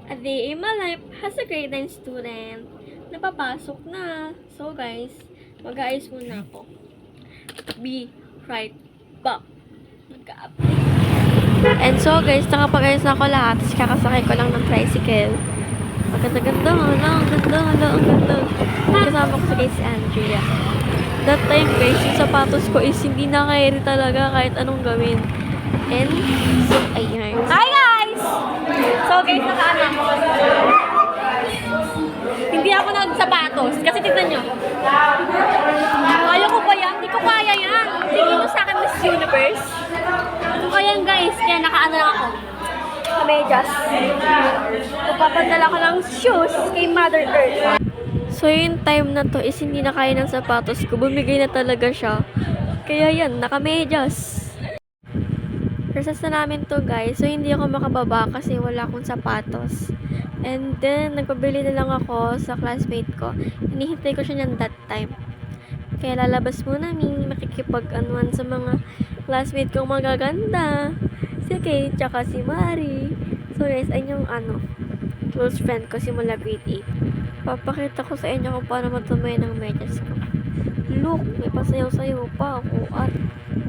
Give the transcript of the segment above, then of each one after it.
A day in my life has a grade 9 student. Napapasok na. So guys, mag-aayos muna ako. Be right back. Mag-update. And so guys, nakapag-ayos na ako lahat. Tapos kakasakay ko lang ng tricycle. Ang ganda-ganda. Ang ganda. Kasama ko si Andrea. That time guys, yung sapatos ko is hindi na carry talaga kahit anong gawin. And, so, ayun. Hi guys! So guys, nakaano ako. Hindi ako nagsapatos. Kasi tignan nyo. Kaya ko ba yan? Hindi ko kaya yan. Tingin mo sa akin Miss Universe. So ayan guys, kaya nakaano lang ako. Kamedyas. Papadala ko ng shoes kay Mother Earth. So yung time na to is hindi na kaya ng sapatos ko. Bumigay na talaga siya. Kaya yan, nakamedyas. Process na namin to guys. So hindi ako makababa kasi wala akong sapatos. And then, nagpabili na lang ako sa classmate ko. Hinihintay ko siya niyan that time. Kaya lalabas muna makikipag-anuan sa mga classmate kong magaganda. Si Kate, tsaka si Mari. So guys, ayun yung close friend ko simula grade 8. Papakita ko sa inyo kung paano matumay ng medyas ko. Look, may pasayaw-sayaw pa ako. At,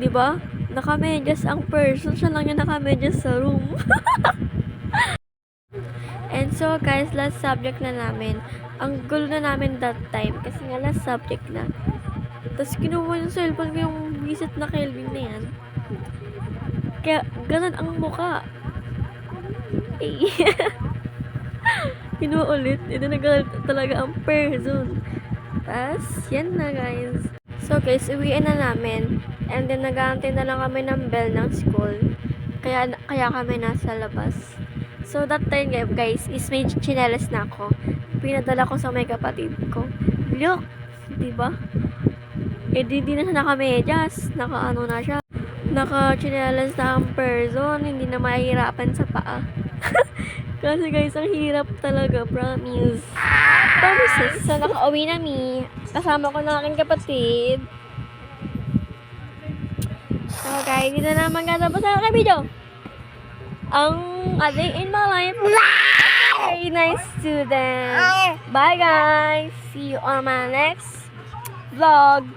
di ba? Nakamedyas ang person. Siya lang yung nakamedyas sa room. And so, guys, last subject na namin. Ang gulo na namin that time. Kasi nga, last subject na. Tapos, kinuha yung cellphone ko yung visit na Kelvin na yan. Kaya, ganun ang muka. Eh. Kinuha ulit. Ito nagalit talaga ang person. Tapos, yan na, guys. So, guys, uwiin na namin. And then, nag-aantay na lang kami ng bell ng school. Kaya kami nasa labas. So, that time, guys, is may chinelas na ako. Pinadala ko sa may kapatid ko. Look! Diba? Eh, di na siya nakamedyas. Naka-ano na siya. Naka-chinelas na ang person. Hindi na mahihirapan sa paa. Kasi, guys, ang hirap talaga. Promise. Promises. So, naka-uwi na mi. Kasama ko ng aking kapatid. So, guys, dito na magkatapos sa aking video. Ang a day in my life. Very nice student. Bye guys. See you on my next vlog.